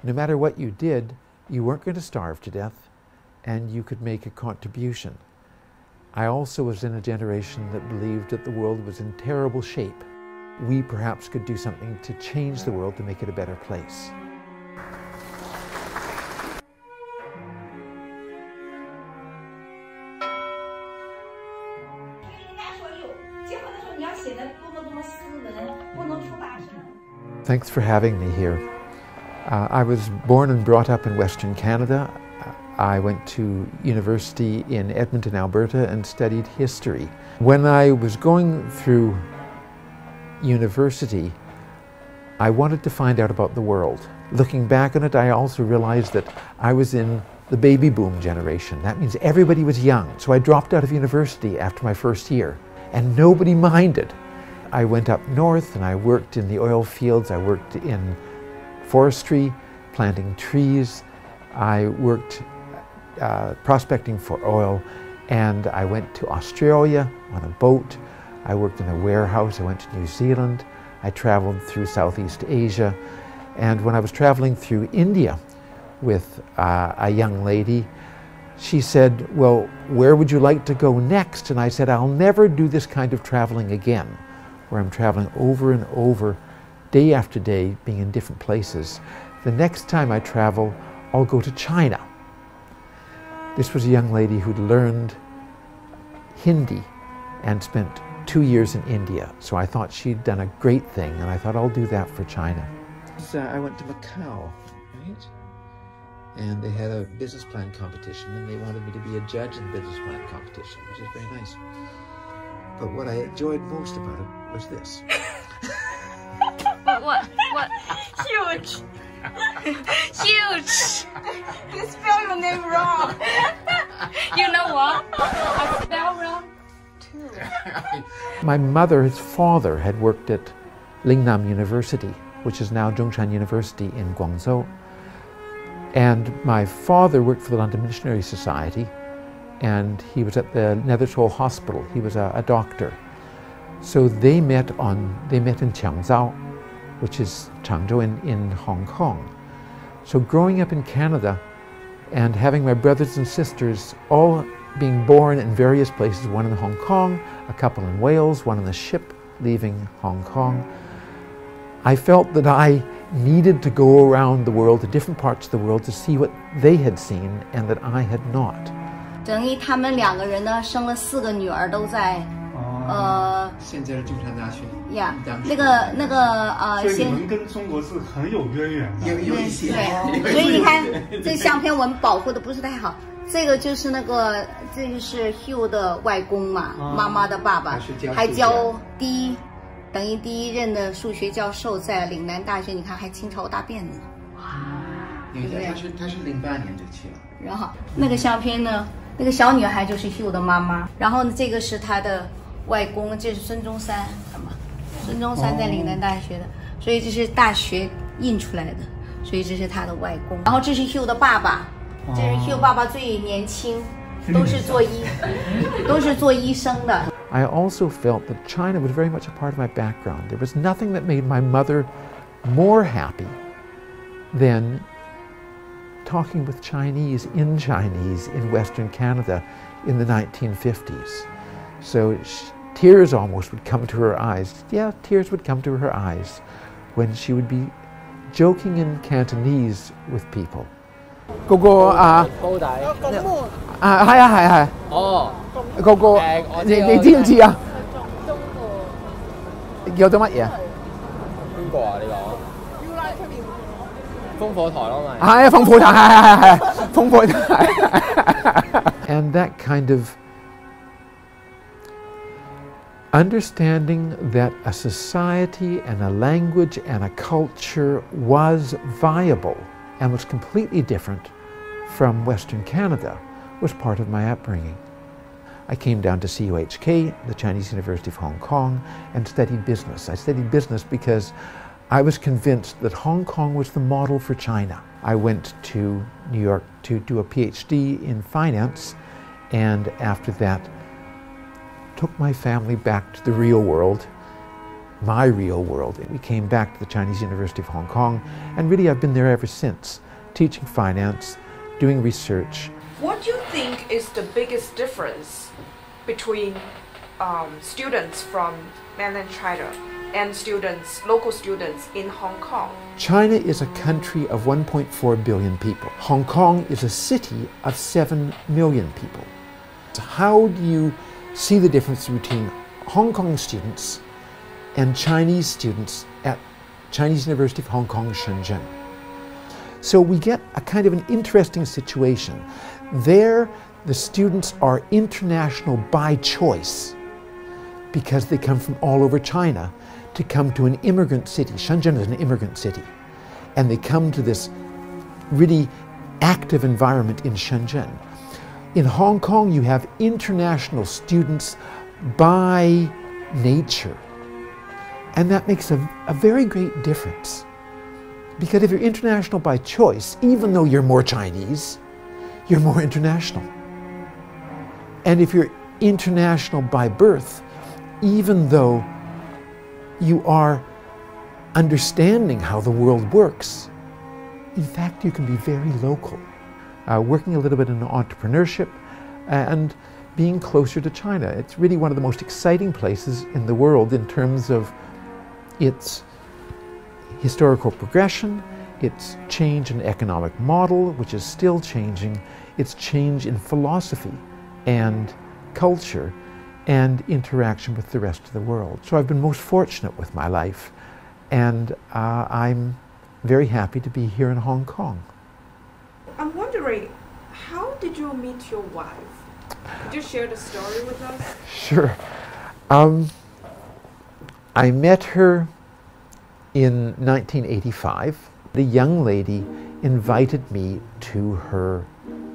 No matter what you did, you weren't going to starve to death, and you could make a contribution. I also was in a generation that believed that the world was in terrible shape. We perhaps could do something to change the world to make it a better place. Thanks for having me here. I was born and brought up in Western Canada. I went to university in Edmonton, Alberta, and studied history. When I was going through university, I wanted to find out about the world. Looking back on it, I also realized that I was in the baby boom generation. That means everybody was young. So I dropped out of university after my first year, and nobody minded. I went up north and I worked in the oil fields. I worked in forestry, planting trees. I worked prospecting for oil, and I went to Australia on a boat. I worked in a warehouse. I went to New Zealand. I traveled through Southeast Asia. And when I was traveling through India with a young lady, she said, well, where would you like to go next? And I said, I'll never do this kind of traveling again, where I'm traveling over and over, day after day, being in different places. The next time I travel, I'll go to China. This was a young lady who'd learned Hindi and spent 2 years in India. So I thought she'd done a great thing, and I thought I'll do that for China. So I went to Macau, right? And they had a business plan competition, and they wanted me to be a judge in the business plan competition, which is very nice. But what I enjoyed most about it was this. What? Huge! Huge! You spell your name wrong. You know what? I spell wrong too. My mother's father had worked at Lingnam University, which is now Zhongshan University in Guangzhou. And my father worked for the London Missionary Society, and he was at the Nethertoll Hospital. He was a doctor. So they met in Changzhou, which is Changzhou in Hong Kong. So growing up in Canada and having my brothers and sisters all being born in various places, one in Hong Kong, a couple in Wales, one on the ship leaving Hong Kong, I felt that I needed to go around the world, to different parts of the world, to see what they had seen and that I had not. 等于他们两个人呢，生了4个女儿，都在现在的中山大学呀，那个所以你们跟中国是很有渊源的，有一些。对，所以你看这相片我们保护的不是太好。这个就是这个是 Hugh 的外公嘛，妈妈的爸爸，还教等于第一任的数学教授，在岭南大学，你看还清朝大辫子。哇，对不对？他是08年就去了。然后那个相片呢，那个小女孩就是 Hugh 的妈妈，然后呢，这个是他的外公，这是孙中山，孙中山在岭南大学的，所以这是大学印出来的，所以这是他的外公。然后这是 Hugh 的爸爸，这是 Hugh 爸爸最年轻，都是做医生的。I also felt that China was very much a part of my background. There was nothing that made my mother more happy than talking with Chinese in Western Canada in the 1950s. So tears almost would come to her eyes. Yeah, tears would come to her eyes when she would be joking in Cantonese with people. 嗰個高大係哦，嗰個你知唔知啊？叫做乜嘢？邊個啊？你講烽火台咯咪？係啊，烽火台係烽火台。And that kind of understanding that a society and a language and a culture was viable and was completely different from Western Canada was part of my upbringing. I came down to CUHK, the Chinese University of Hong Kong, and studied business. I studied business because I was convinced that Hong Kong was the model for China. I went to New York to do a PhD in finance, and after that took my family back to the real world my real world. We came back to the Chinese University of Hong Kong, and really I've been there ever since, teaching finance, doing research. What do you think is the biggest difference between students from mainland China and local students in Hong Kong? China is a country of 1.4 billion people. Hong Kong is a city of 7 million people. So how do you see the difference between Hong Kong students and Chinese students at Chinese University of Hong Kong-Shenzhen? So we get a kind of an interesting situation. There, the students are international by choice because they come from all over China to come to an immigrant city. Shenzhen is an immigrant city. And they come to this really active environment in Shenzhen. In Hong Kong, you have international students by nature. And that makes a very great difference. Because if you're international by choice, even though you're more Chinese, you're more international. And if you're international by birth, even though you are understanding how the world works, in fact, you can be very local. Working a little bit in entrepreneurship and being closer to China. It's really one of the most exciting places in the world in terms of its historical progression, its change in economic model, which is still changing, its change in philosophy and culture and interaction with the rest of the world. So I've been most fortunate with my life, and I'm very happy to be here in Hong Kong. I'm wondering, how did you meet your wife? Could you share the story with us? Sure. I met her in 1985. The young lady invited me to her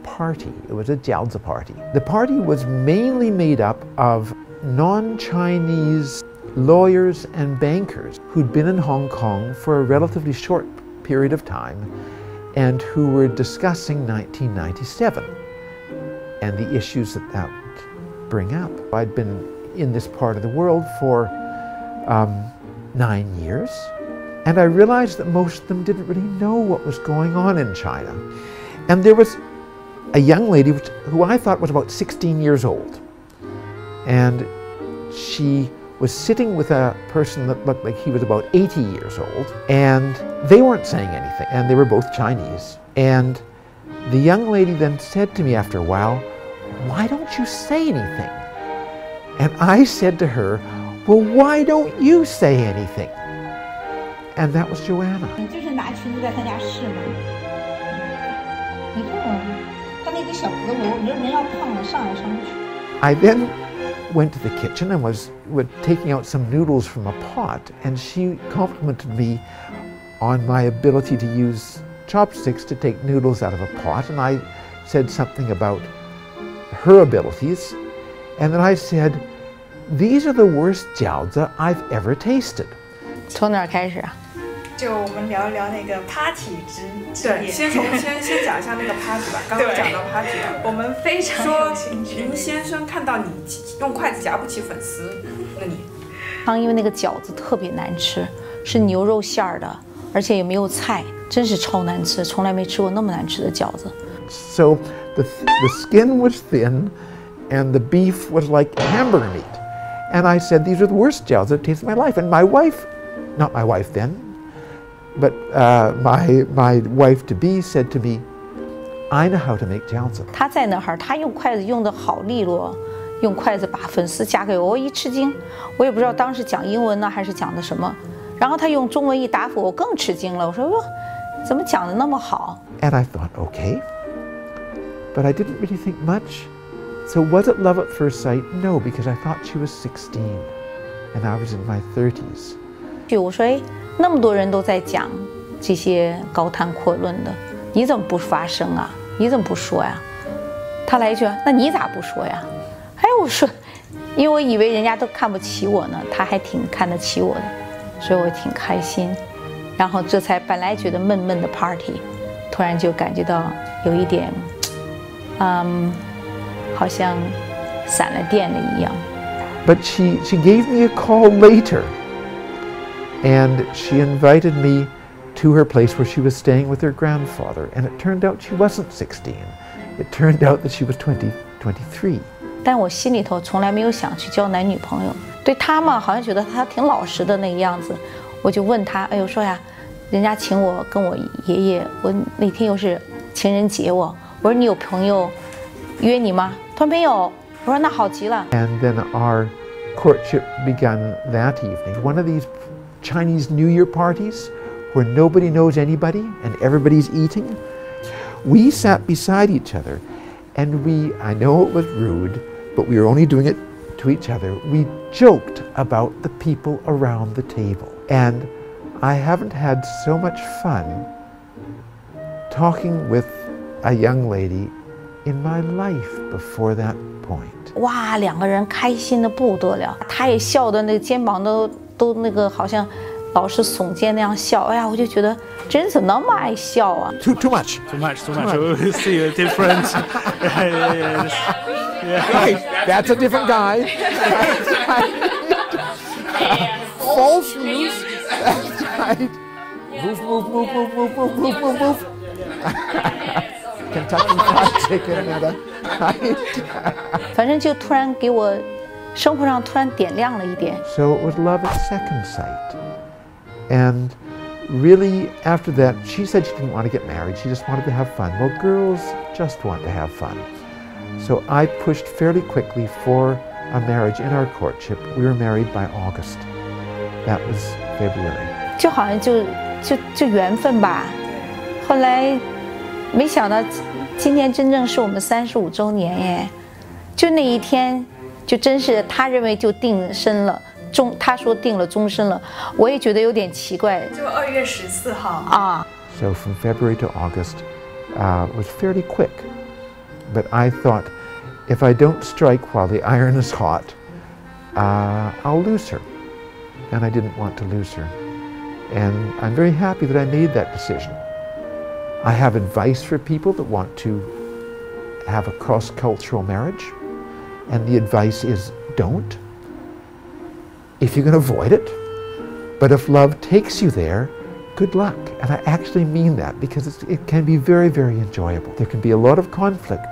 party. It was a jiaozi party. The party was mainly made up of non-Chinese lawyers and bankers who'd been in Hong Kong for a relatively short period of time and who were discussing 1997 and the issues that that would bring up. I'd been in this part of the world for 9 years, and I realized that most of them didn't really know what was going on in China. And there was a young lady who I thought was about 16 years old, and she was sitting with a person that looked like he was about 80 years old, and they weren't saying anything, and they were both Chinese. And the young lady then said to me after a while, "Why don't you say anything?" And I said to her, "Well, why don't you say anything?" And that was Joanna. I then went to the kitchen and was taking out some noodles from a pot, and she complimented me on my ability to use chopsticks to take noodles out of a pot, and I said something about her abilities, and then I said, "These are the worst jiaozi I've ever tasted." 从哪儿开始啊？就我们聊一聊那个 party 之夜。对，先讲一下那个 party 吧。刚刚讲到 party 了，我们非常有兴趣。林先生看到你用筷子夹不起粉丝，那你？因为那个饺子特别难吃，是牛肉馅儿的，而且也没有菜，真是超难吃，从来没吃过那么难吃的饺子。So the skin was thin, and the beef was like hamburger meat. And I said, "These are the worst jiaozi I've tasted in my life." And my wife, not my wife then, but my wife-to-be said to me, "I know how to make jiaozi." 他在那儿，他用筷子用得好利落，用筷子把粉丝夹给我，我一吃惊，我也不知道当时讲英文呢还是讲的什么，然后他用中文一答复，我更吃惊了，我说哟，怎么讲得那么好？ And I thought, okay, but I didn't really think much. So was it love at first sight? No, because I thought she was 16 and I was in my 30s. 我说哎，那么多人都在讲这些高谈阔论的，你怎么不发声啊？你怎么不说呀？他来一句，那你咋不说呀？哎，我说，因为我以为人家都看不起我呢，他还挺看得起我的，所以我挺开心。然后这才本来觉得闷闷的 party， 突然就感觉到有一点，好像闪了电了一样。But she gave me a call later And she invited me to her place where she was staying with her grandfather. And it turned out she wasn't 16. It turned out that she was 23. 但我心里头从来没有想去交男女朋友。对他嘛，好像觉得他挺老实的那个样子。我就问他，哎呦说呀，人家请我跟我爷爷，我那天又是情人节我说你有朋友约你吗？他说没有。我说那好极了。And then our courtship began that evening. One of these Chinese New Year parties where nobody knows anybody and everybody's eating. We sat beside each other and I know it was rude, but we were only doing it to each other. We joked about the people around the table. And I haven't had so much fun talking with a young lady in my life before that point. 哇，两个人开心的不得了，他也笑的那个肩膀都那个好像老是耸肩那样笑。哎呀，我就觉得这人怎么那么爱笑啊 Too much. Too much. We see a difference. Right, that's a different guy. False news. That's right. Move. Kentucky Fried Chicken, right? 反正就突然给我生活上突然点亮了一点。 So it was love at second sight. And really, after that, she said she didn't want to get married. She just wanted to have fun. Well, girls just want to have fun. So I pushed fairly quickly for a marriage in our courtship. We were married by August. That was February. 就好像就缘分吧。后来没想到今天真正是我们35周年耶！就那一天，就真是他认为就定身了。 他说定了终身了，我也觉得有点奇怪。就2月14号啊。So from February to August was fairly quick, but I thought if I don't strike while the iron is hot, I'll lose her, and I didn't want to lose her, and I'm very happy that I made that decision. I have advice for people that want to have a cross-cultural marriage, and the advice is don't. If you can avoid it, but if love takes you there, good luck. And I actually mean that because it can be very, very enjoyable. There can be a lot of conflict,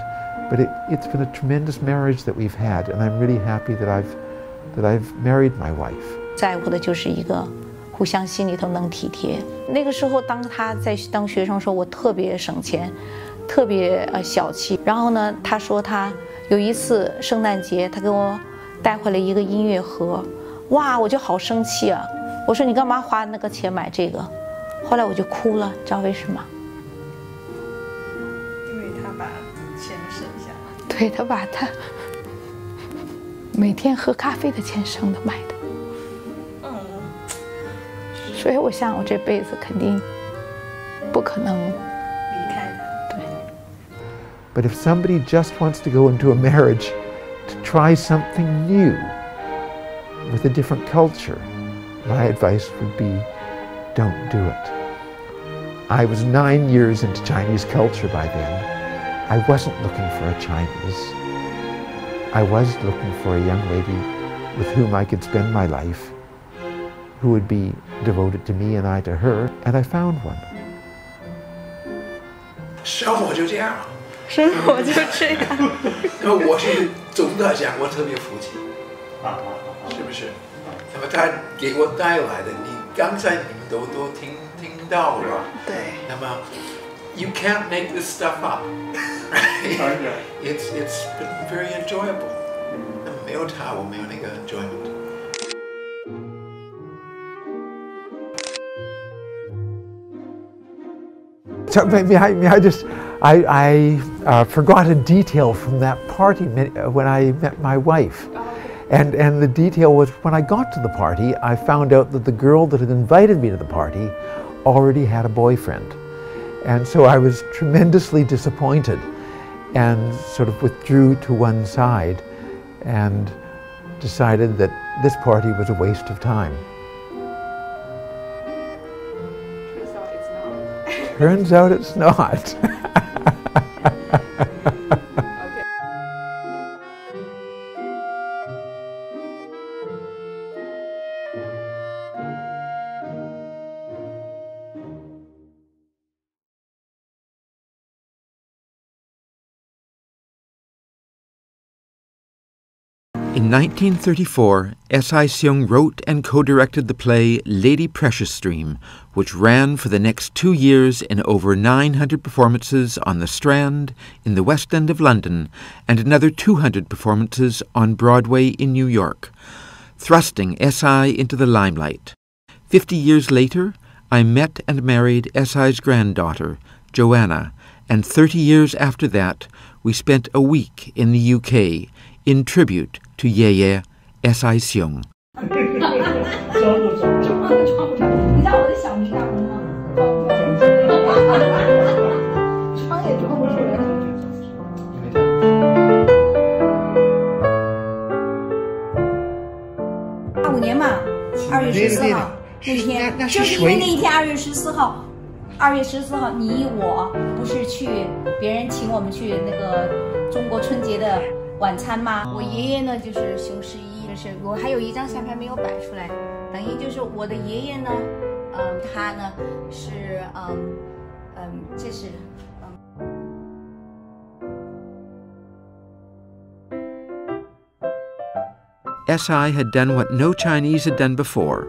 but it's been a tremendous marriage that we've had, and I'm really happy that I've married my wife. 在乎的就是一个互相心里头能体贴。那个时候，当他在当学生的时候，我特别省钱，特别小气。然后呢，他说他有一次圣诞节，他给我带回来一个音乐盒。 哇，我就好生气啊！我说你干嘛花那个钱买这个？后来我就哭了，知道为什么？因为他把钱省下来。对，他把他每天喝咖啡的钱省的买的。所以我想我这辈子肯定不可能离开他。对。But if somebody just wants to go into a marriage to try something new, with a different culture, my advice would be don't do it. I was 9 years into Chinese culture by then. I wasn't looking for a Chinese. I was looking for a young lady with whom I could spend my life, who would be devoted to me and I to her, and I found one. 生活就这样。生活就这样。我是总的讲，我特别服气。是不是？那么他给我带来的，你刚才你们都听到了。对。那么 you can't make this stuff up, right? It's been very enjoyable. 那么没有他，我没有那个 enjoyment. So may I just, I forgot a detail from that party when I met my wife. And the detail was when I got to the party, I found out that the girl that had invited me to the party already had a boyfriend. And so I was tremendously disappointed and sort of withdrew to one side and decided that this party was a waste of time. Turns out it's not. In 1934, S.I. Seung wrote and co-directed the play Lady Precious Stream, which ran for the next 2 years in over 900 performances on the Strand, in the West End of London, and another 200 performances on Broadway in New York, thrusting S.I. into the limelight. 50 years later, I met and married S.I.'s granddaughter, Joanna, and 30 years after that, we spent a week in the UK in tribute to Yeye S.I. Seung.85年嘛，2月14号那天，就是因为那一天2月14号，2月14号，你我不是去别人请我们去那个中国春节的晚餐吗？我爷爷呢就是熊十一，就是我还有一张相片没有摆出来，等于就是我的爷爷呢，他呢是这是S.I. had done what no Chinese had done before.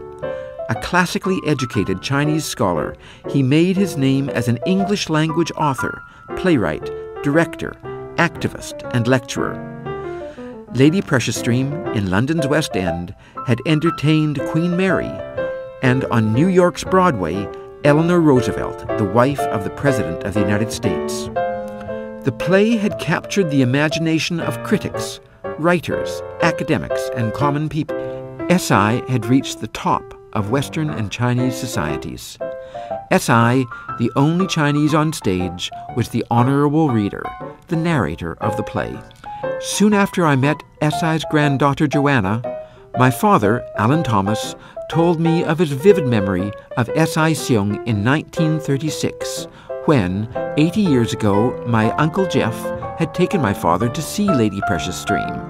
A classically educated Chinese scholar, he made his name as an English-language author, playwright, director, activist, and lecturer. Lady Precious Stream, in London's West End, had entertained Queen Mary, and on New York's Broadway, Eleanor Roosevelt, the wife of the President of the United States. The play had captured the imagination of critics, writers, academics, and common people. S.I. had reached the top of Western and Chinese societies. S.I., the only Chinese on stage, was the honorable reader, the narrator of the play. Soon after I met S.I.'s granddaughter Joanna, my father, Alan Thomas, told me of his vivid memory of S.I. Seung in 1936, when, 80 years ago, my Uncle Jeff had taken my father to see Lady Precious Stream.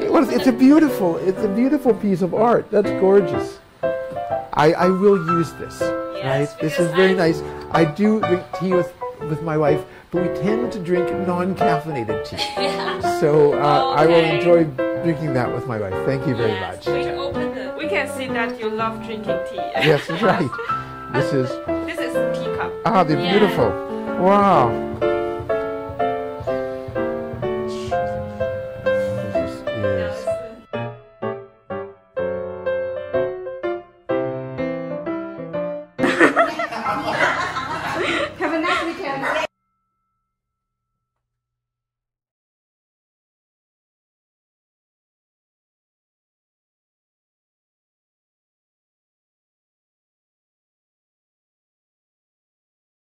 Well, it's a beautiful piece of art. That's gorgeous. I will use this. Yes, right? This is very nice. I do drink tea with my wife, but we tend to drink non-caffeinated tea. Yeah. So I will enjoy drinking that with my wife. Thank you very much. We can see that you love drinking tea. Yes, that's right. This is teacup. Ah, they're beautiful. Wow.